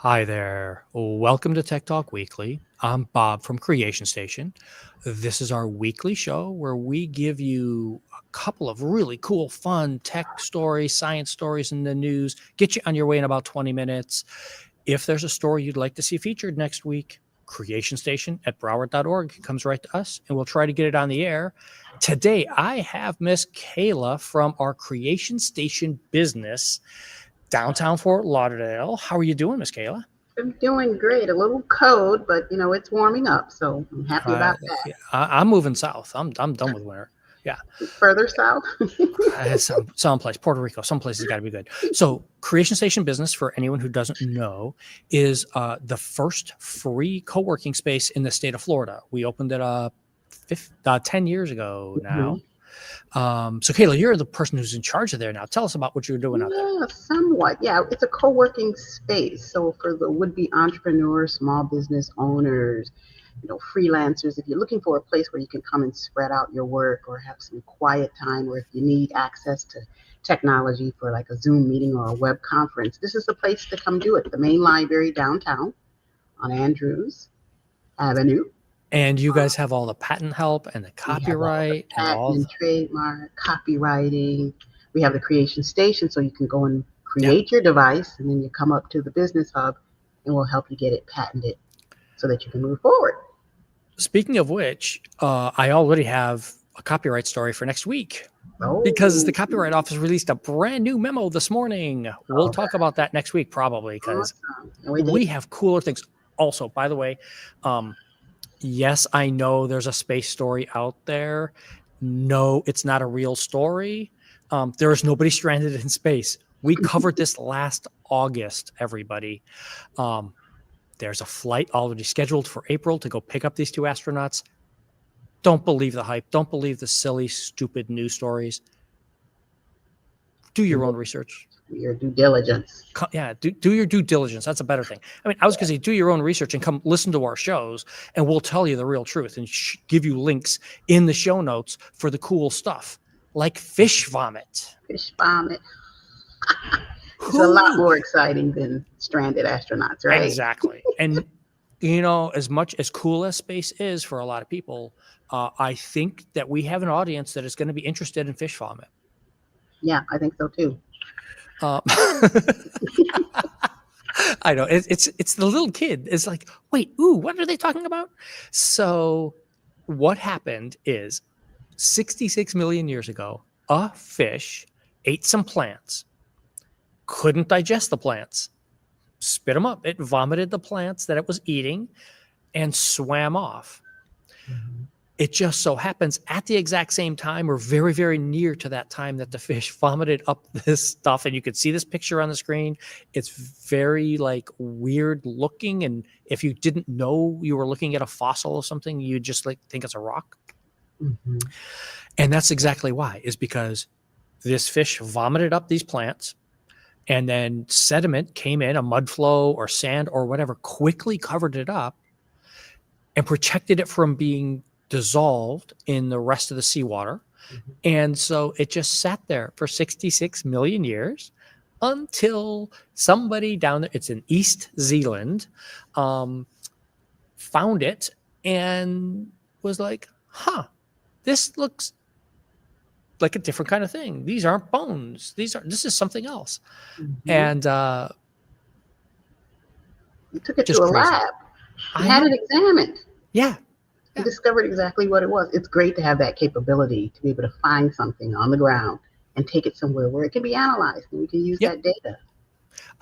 Hi there. Welcome to Tech Talk Weekly. I'm Bob from Creation Station. This is our weekly show where we give you a couple of really cool, fun tech stories, science stories in the news, get you on your way in about 20 minutes. If there's a story you'd like to see featured next week, Creation Station at Broward.org comes right to us, and we'll try to get it on the air. Today, I have Miss Kayla from our Creation Station business downtown Fort Lauderdale. How are you doing, Miss Kayla? I'm doing great. A little cold, but it's warming up, so I'm happy Uh, about that. yeah, I'm moving south. I'm done with winter. Yeah, Further south? someplace Puerto Rico. Someplace has got to be good. So, Creation Station Business, for anyone who doesn't know, is the first free co-working space in the state of Florida. We opened it up 10 years ago Mhm. now. So, Kayla, you're the person who's in charge of there now. Tell us about what you're doing out there. Yeah, somewhat. Yeah, it's a co-working space. So for the would-be entrepreneurs, small business owners, freelancers, if you're looking for a place where you can come and spread out your work or have some quiet time, or if you need access to technology for like a Zoom meeting or a web conference, this is the place to come do it. The main library downtown on Andrews Avenue. And you guys have all the patent help and the We have all the copyright and patent all and the, trademark, copywriting. We have the creation station, so you can go and yeah. create your device, and then you come up to the business hub, and we'll help you get it patented so that you can move forward. Speaking of which, I already have a copyright story for next week because the Oh, Copyright Office released a brand new memo this morning. We'll okay, talk about that next week probably because awesome. And we we did. have cooler things. Also, by the way, yes, I know there's a space story out there. No, it's not a real story. There is nobody stranded in space. We covered this last August, everybody. There's a flight already scheduled for April to go pick up these two astronauts. Don't believe the hype. Don't believe the silly, stupid news stories. Do your own research. Your due diligence. Yeah, do your due diligence. That's a better thing. I mean, I was going to say, do your own research and come listen to our shows, and we'll tell you the real truth and give you links in the show notes for the cool stuff, like fish vomit. Fish vomit. It's a lot Who more exciting than stranded astronauts, right? exactly? And as much as cool as space is for a lot of people, I think that we have an audience that is going to be interested in fish vomit. Yeah, I think so too. Um, I know it's the little kid. It's like, wait, ooh, what are they talking about? So, what happened is 66 million years ago, a fish ate some plants, couldn't digest the plants, spit them up. It vomited the plants that it was eating and swam off. Mhm. It just so happens at the exact same time or very, very near to that time that the fish vomited up this stuff. And you could see this picture on the screen. It's very like weird looking. And if you didn't know you were looking at a fossil or something, you just like think it's a rock. Mhm. And that's exactly why, is because this fish vomited up these plants and then sediment came in, a mud flow or sand or whatever, quickly covered it up and protected it from being dissolved in the rest of the seawater. Mhm. And so it just sat there for 66 million years until somebody down there, it's in East Zealand, found it and was like, huh, this looks like a different kind of thing. These aren't bones. This is something else. Mhm. And You took it to just a crazy. lab and I had it know. examined. Yeah. You Yeah. discovered exactly what it was. It's great to have that capability to be able to find something on the ground and take it somewhere where it can be analyzed and we can use Yep. that data.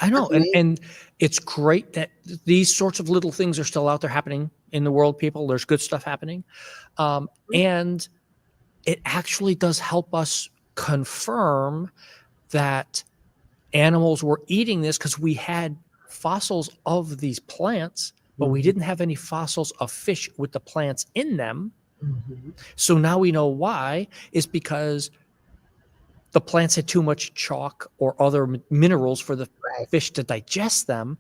I know. That's amazing. And it's great that these sorts of little things are still out there happening in the world, people. There's good stuff happening. And it actually does help us confirm that animals were eating this because we had fossils of these plants, but we Mhm. didn't have any fossils of fish with the plants in them. Mhm. So now we know why, is because the plants had too much chalk or other minerals for the Right. fish to digest them.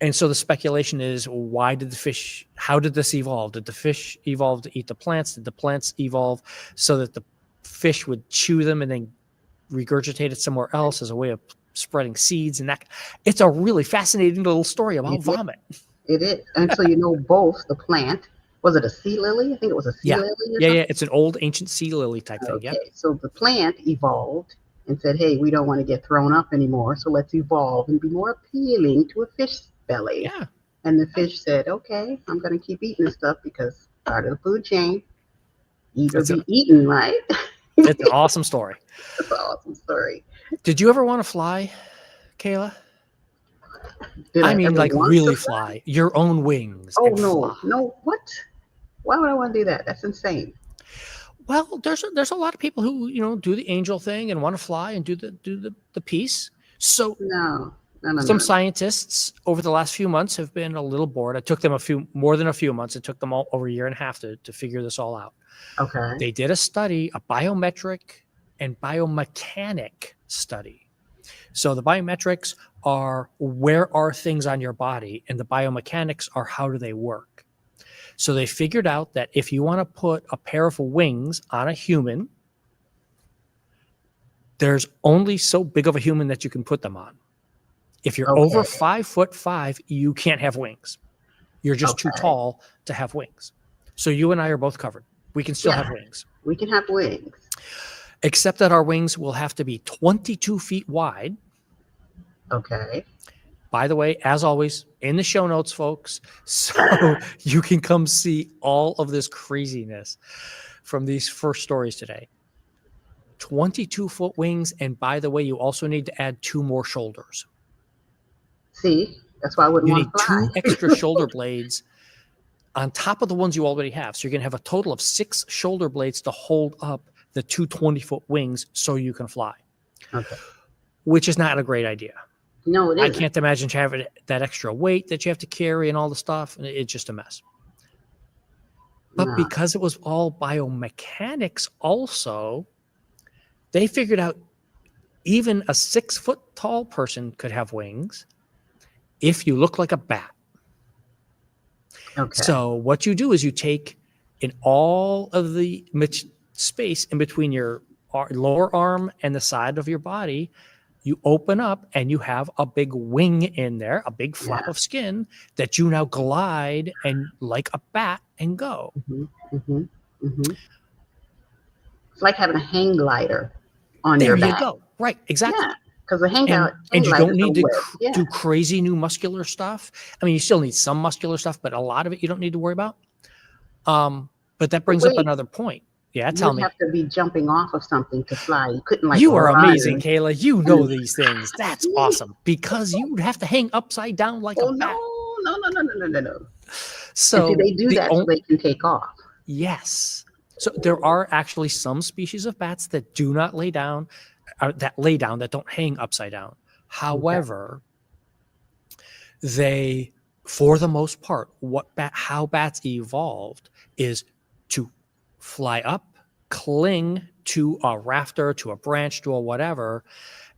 And so the speculation is, how did this evolve? Did the fish evolve to eat the plants? Did the plants evolve so that the fish would chew them and then regurgitate it somewhere else as a way of spreading seeds and that. It's a really fascinating little story about vomit. It is. And so, both the plant, was it a sea lily? I think it was a sea lily or something. Yeah. It's an old ancient sea lily type thing. Okay, so the plant evolved and said, hey, we don't want to get thrown up anymore, so let's evolve and be more appealing to a fish belly. Yeah. And the fish said, okay, I'm going to keep eating this stuff because part of the food chain, eat or be eaten, right? It's an awesome story. It's an awesome story. Did you ever want to fly, Kayla? I mean, like really fly? Your own wings. Oh, no. What? Why would I want to do that? That's insane. Well, there's a lot of people who do the angel thing and want to fly and do the piece. So no. Some scientists over the last few months have been a little bored. It took them more than a few months. It took them over a year and a half to figure this all out. Okay. They did a study, a biometric and biomechanic study. So the biometrics are where are things on your body, and the biomechanics are how do they work. So they figured out that if you want to put a pair of wings on a human, there's only so big of a human that you can put them on. If you're over 5'5", you can't have wings. You're just too tall to have wings. So you and I are both covered. We can still have wings. We can have wings. Except that our wings will have to be 22 feet wide. Okay. By the way, as always, in the show notes, folks, so you can come see all of this craziness from these first stories today. 22-foot wings, and by the way, you also need to add 2 more shoulders. See, that's why I wouldn't want to fly. You need 2 extra shoulder blades on top of the ones you already have. So you're going to have a total of 6 shoulder blades to hold up the 2 20-foot wings so you can fly. Okay. Which is not a great idea. No, it isn't. I can't imagine having that extra weight that you have to carry and all the stuff. And it's just a mess. But because it was all biomechanics also, they figured out even a 6-foot tall person could have wings if you look like a bat. Okay. So what you do is you take in all of the space in between your lower arm and the side of your body, you open up and you have a big wing in there, a big flap of skin that you now glide and like a bat and go. It's like having a hang glider on your back. There you go. Right, exactly. Yeah. Because the hang glider, and you don't need to do crazy new muscular stuff. I mean, you still need some muscular stuff, but a lot of it you don't need to worry about. But that brings up another point. Yeah, tell me. You have to be jumping off of something to fly. You couldn't You are amazing, Kayla. You know these things. That's awesome because you would have to hang upside down like a bat. No. So they do that so they can take off. Yes. So there are actually some species of bats that do not lay down, that don't hang upside down. However, they, for the most part, how bats evolved is to fly up, cling to a rafter, to a branch, to a whatever,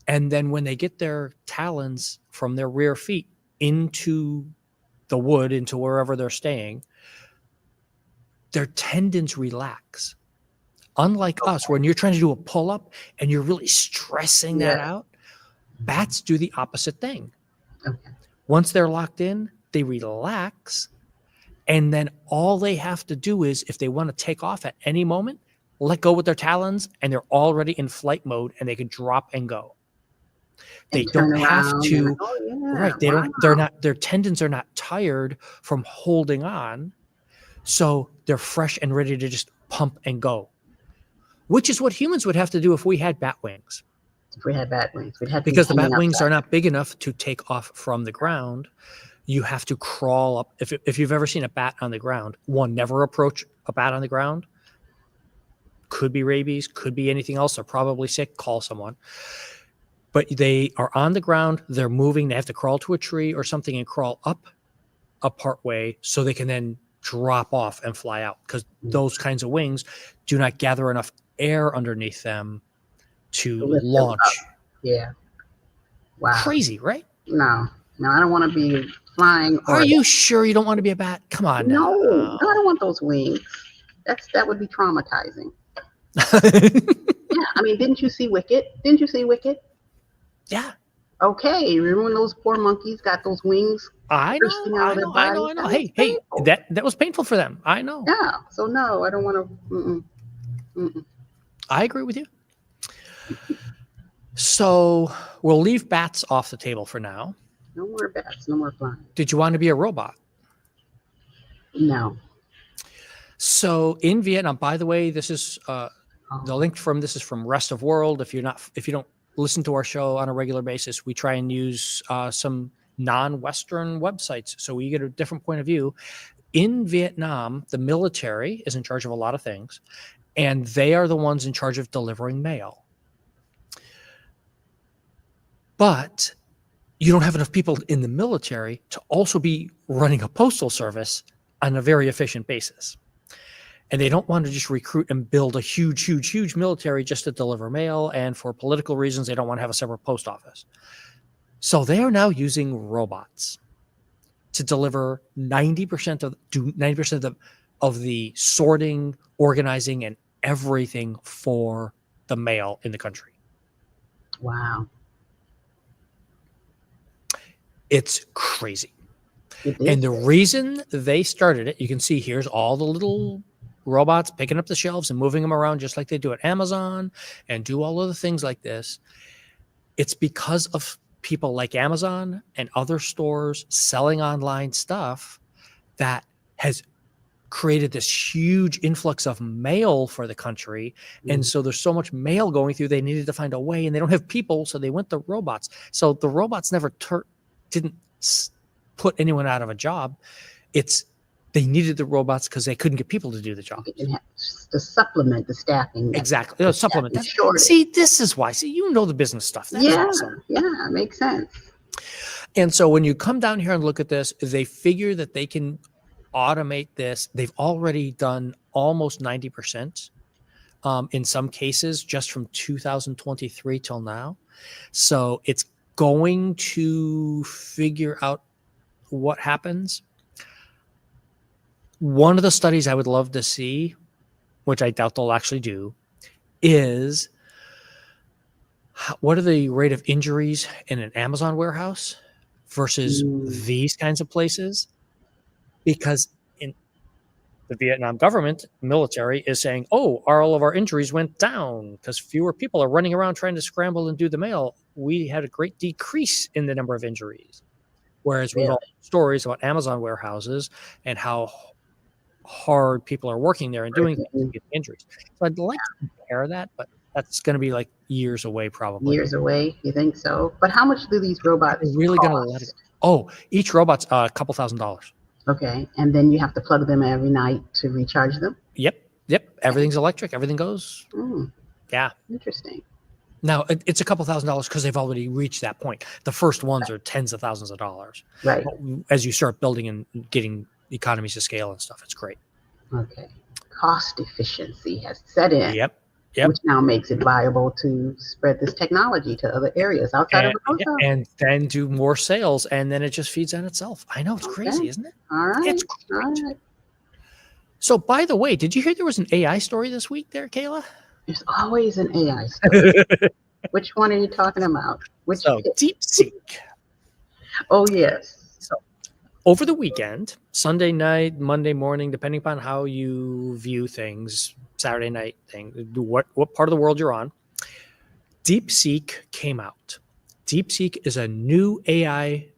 and then when they get their talons from their rear feet into the wood, into wherever they're staying, their tendons relax. Unlike us, when you're trying to do a pull-up and you're really stressing that out, bats do the opposite thing. Okay. Once they're locked in, they relax, and then all they have to do is, if they want to take off at any moment, let go with their talons, and they're already in flight mode, and they can drop and go. They don't have to, right? They don't. They're not. Their tendons are not tired from holding on, so they're fresh and ready to just pump and go. Which is what humans would have to do if we had bat wings. If we had bat wings, we'd have to because the bat wings are not big enough to take off from the ground. You have to crawl up. If you've ever seen a bat on the ground, never approach a bat on the ground. Could be rabies, could be anything else. They're probably sick. Call someone. But they are on the ground. They're moving. They have to crawl to a tree or something and crawl up a part way so they can then drop off and fly out, because those kinds of wings do not gather enough air underneath them to launch. Yeah. Wow. Crazy, right? No, I don't want to be flying. Are you sure you don't want to be a bat? Come on. No, I don't want those wings. That would be traumatizing. Yeah, I mean, didn't you see Wicked? Yeah. Okay, remember when those poor monkeys got those wings I know, bursting out I of their know, I know, bodies? I know. That was Hey, painful. that was painful for them. I know. Yeah. So no, I don't want to. Mm-mm. I agree with you. So we'll leave bats off the table for now. No more bats. No more flying. Did you want to be a robot? No. So in Vietnam, by the way, this is the Oh, link from this is from Rest of World. If you don't listen to our show on a regular basis, we try and use some non-Western websites so we get a different point of view. In Vietnam, the military is in charge of a lot of things, and they are the ones in charge of delivering mail. But you don't have enough people in the military to also be running a postal service on a very efficient basis. And they don't want to just recruit and build a huge military just to deliver mail. And for political reasons, they don't want to have a separate post office. So they are now using robots to deliver 90% of the sorting, organizing, and everything for the mail in the country. wow. It's crazy. It And is. the reason they started it, you can see here's all the little robots picking up the shelves and moving them around just like they do at Amazon and do all of the things like this. It's because of people like Amazon and other stores selling online stuff that has created this huge influx of mail for the country. And so there's so much mail going through, they needed to find a way, and they don't have people, so they went to robots. So the robots never didn't put anyone out of a job. They needed the robots because they couldn't get people to do the job. To supplement the staffing. Exactly. Supplement. Shortage. See, this is why. See, you know the business stuff. That is awesome. Yeah, makes sense. And so when you come down here and look at this, they figure that they can automate this. They've already done almost 90% in some cases just from 2023 till now. So it's going to figure out what happens. One of the studies I would love to see, which I doubt they'll actually do, is what are the rate of injuries in an Amazon warehouse versus these kinds of places? Because in the Vietnam government, military is saying, oh, all of our injuries went down because fewer people are running around trying to scramble and do the mail. We had a great decrease in the number of injuries. Whereas we've all stories about Amazon warehouses and how hard people are working there and doing things and getting injuries. So I'd like to compare that, but that's going to be like years away, probably. Years away, you think so? But how much do these robots really cost? Going to let it? Oh, each robot's a couple $1,000s. Okay, and then you have to plug them every night to recharge them. Yep. Everything's electric. Everything goes. Yeah. Interesting. Now it's a couple $1,000s because they've already reached that point. The first ones are tens of thousands of dollars. Right. But as you start building and getting economies of scale and stuff, it's great. Okay. Cost efficiency has set in. Yep. Which now makes it viable to spread this technology to other areas outside of the post office. And then do more sales, and then it just feeds on itself. I know, it's crazy, isn't it? All right. It's great. All right. So, by the way, did you hear there was an AI story this week there, Kayla? There's always an AI story. Which one are you talking about? DeepSeek. Oh, yes. So, over the weekend, Sunday night, Monday morning, depending upon how you view things, Saturday night thing, what part of the world you're on, DeepSeek came out. DeepSeek is a new AI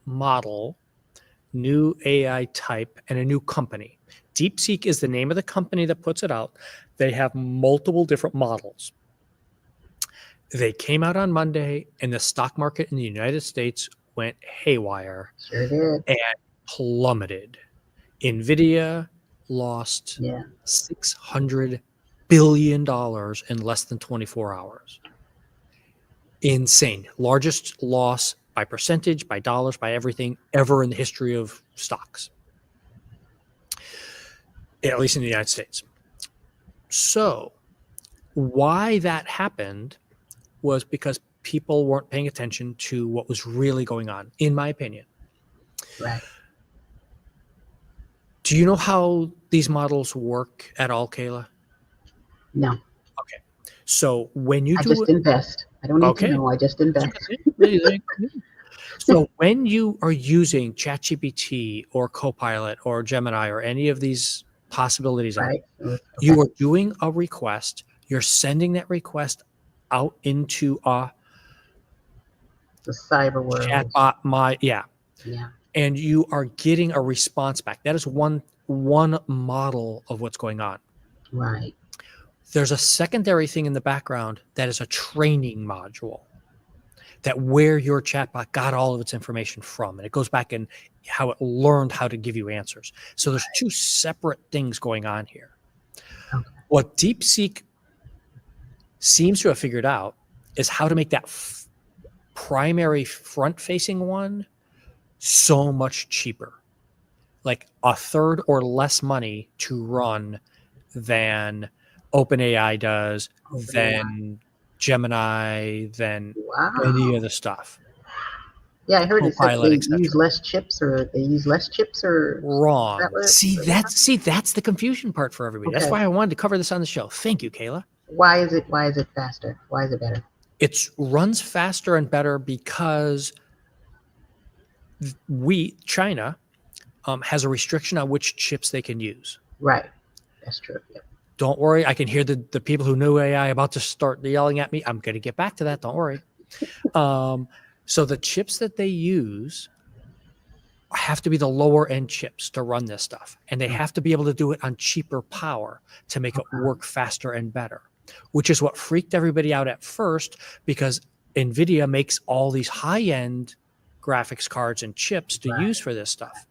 model, new AI type, and a new company. DeepSeek is the name of the company that puts it out. They have multiple different models. They came out on Monday, and the stock market in the United States went haywire. Sure did. And plummeted. NVIDIA lost $600 billion in less than 24 hours. Insane. Largest loss by percentage, by dollars, by everything ever in the history of stocks, at least in the United States. So why that happened was because people weren't paying attention to what was really going on, in my opinion. Right. Do you know how these models work at all, Kayla? No. Okay. So when you I do just it, invest. I don't need to okay. know. I just invest. So when you are using ChatGPT or Copilot or Gemini or any of these possibilities out, Right? you Okay. are doing a request. You're sending that request out into a The cyber world. chatbot, Yeah. and you are getting a response back. That is one model of what's going on. Right. There's a secondary thing in the background that is a training module, that where your chatbot got all of its information from, and it goes back and how it learned how to give you answers. So there's two separate things going on here. Okay. What DeepSeek seems to have figured out is how to make that primary front-facing one so much cheaper, like a third or less money to run than OpenAI does, than Gemini, than any Wow. of the stuff. Yeah, I heard it said Copilot, they etc. use less chips, or they use less chips, or is that Wrong. what? That's the confusion part for everybody. That's Okay. why I wanted to cover this on the show. Thank you, Kayla. Why is it? Why is it faster? Why is it better? It runs faster and better because China, has a restriction on which chips they can use. Right. That's true. Yep. Don't worry. I can hear the people who know AI about to start yelling at me. I'm going to get back to that. Don't worry. So the chips that they use have to be the lower end chips to run this stuff. And they have to be able to do it on cheaper power to make it work faster and better, which is what freaked everybody out at first, because NVIDIA makes all these high end graphics cards and chips to use for this stuff.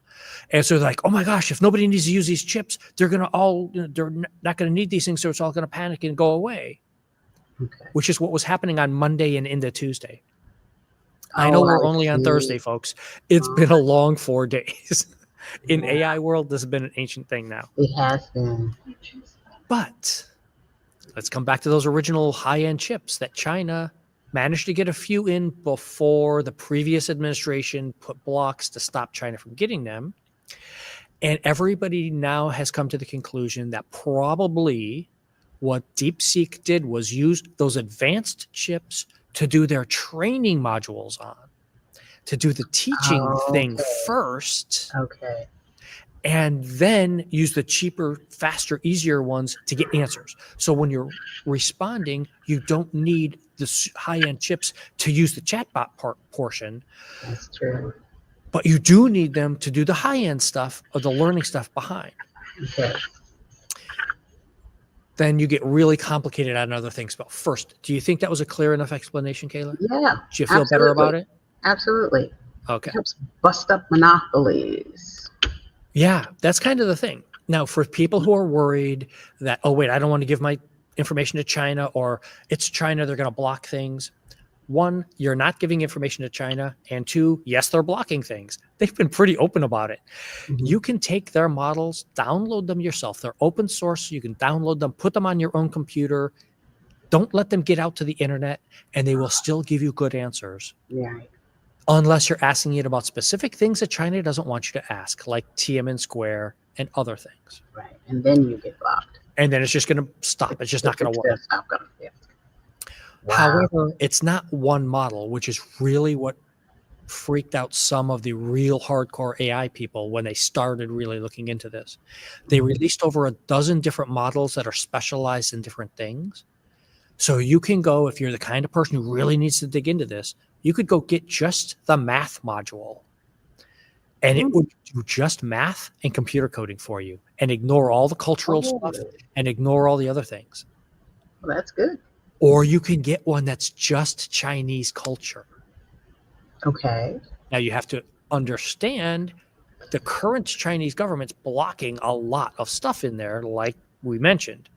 And so they're like, oh my gosh, if nobody needs to use these chips, they're not going to need these things. So it's all going to panic and go away, which is what was happening on Monday and into Tuesday. I know we're only on Thursday, folks. It's been a long 4 days. In AI world, this has been an ancient thing now. It has been. But let's come back to those original high-end chips that China managed to get a few in before the previous administration put blocks to stop China from getting them. And everybody now has come to the conclusion that probably what DeepSeek did was use those advanced chips to do their training modules on, to do the teaching thing first. Okay. And then use the cheaper, faster, easier ones to get answers. So when you're responding, you don't need the high-end chips to use the chatbot portion. That's true. But you do need them to do the high-end stuff or the learning stuff behind. Okay. Then you get really complicated on other things. But first, do you think that was a clear enough explanation, Kayla? Yeah. Do you feel better about it? Absolutely. Okay. It helps bust up monopolies. Yeah, that's kind of the thing. Now, for people who are worried that, oh, wait, I don't want to give my information to China, or it's China, they're going to block things. One, you're not giving information to China. And two, yes, they're blocking things. They've been pretty open about it. Mm-hmm. You can take their models, download them yourself. They're open source. You can download them, put them on your own computer. Don't let them get out to the internet, and they will still give you good answers. Right. Unless you're asking it about specific things that China doesn't want you to ask, like Tiananmen Square and other things. Right. And then you get blocked. And then it's just going to stop. It's just not going to work. Yeah. Wow. However, it's not one model, which is really what freaked out some of the real hardcore AI people when they started really looking into this. They released over a dozen different models that are specialized in different things. So you can go, if you're the kind of person who really needs to dig into this, you could go get just the math module, and it would do just math and computer coding for you and ignore all the cultural stuff and ignore all the other things. Well, that's good. Or you can get one that's just Chinese culture. Okay. Now you have to understand the current Chinese government's blocking a lot of stuff in there, like we mentioned.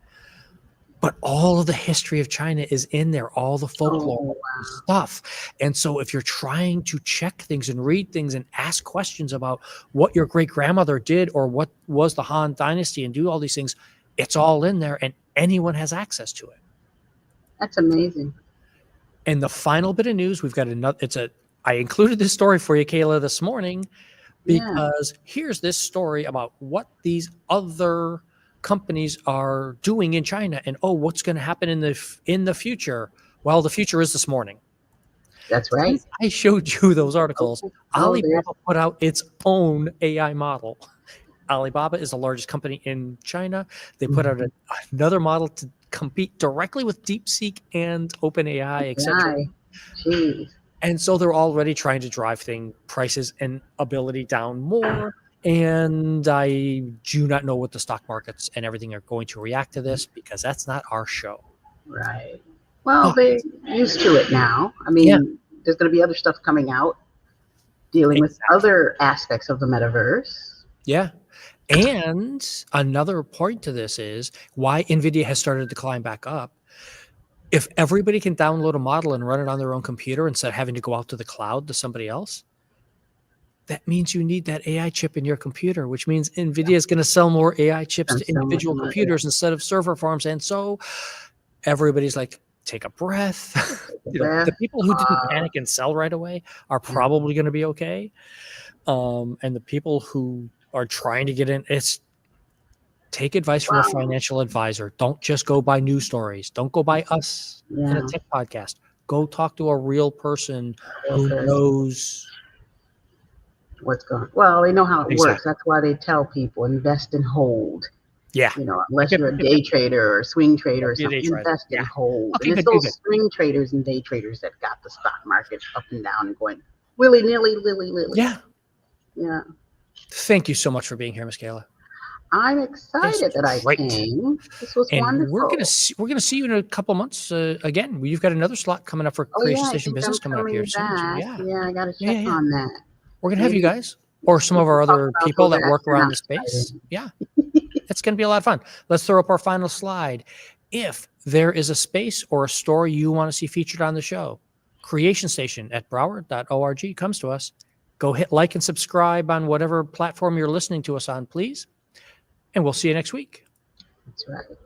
But all of the history of China is in there, all the folklore stuff. And so if you're trying to check things and read things and ask questions about what your great-grandmother did or what was the Han Dynasty and do all these things, it's all in there and anyone has access to it. That's amazing. And the final bit of news, we've got another, I included this story for you, Kayla, this morning, because here's this story about what these other companies are doing in China, and what's going to happen in the future? Well, the future is this morning. That's right. Since I showed you those articles, there's Alibaba put out its own AI model. Alibaba is the largest company in China. They put out another model to compete directly with DeepSeek and OpenAI, etc. AI. Jeez. And so they're already trying to drive prices and ability down more. And I do not know what the stock markets and everything are going to react to this, because that's not our show. Right. Well, But they're used to it now. I mean, there's going to be other stuff coming out dealing with other aspects of the metaverse. Yeah. And another point to this is why NVIDIA has started to climb back up. If everybody can download a model and run it on their own computer instead of having to go out to the cloud to somebody else, that means you need that AI chip in your computer, which means NVIDIA is going to sell more AI chips to individual computers instead of server farms. And so everybody's like, take a breath. The people who didn't panic and sell right away are probably going to be okay. And the people who are trying to get in, take advice from a financial advisor. Don't just go by news stories. Don't go by us in a tech podcast. Go talk to a real person who knows what's going on. Well, they know how it works. That's why they tell people invest and hold. Yeah. Unless you're a day trader or swing trader or something, invest and hold. And it's those swing traders and day traders that got the stock market up and down and going willy-nilly, lily-lily. Yeah. Yeah. Thank you so much for being here, Miss Kayla. I'm excited that I came. This was wonderful. We're gonna see you in a couple months again. You've got another slot coming up for Creation Station Business coming up here soon. I got to check on that. We're gonna have you guys or some of our other people that work around the space. Yeah, it's gonna be a lot of fun. Let's throw up our final slide. If there is a space or a story you want to see featured on the show, Creation Station at Broward.org comes to us. Go hit like and subscribe on whatever platform you're listening to us on, please. And we'll see you next week. That's right.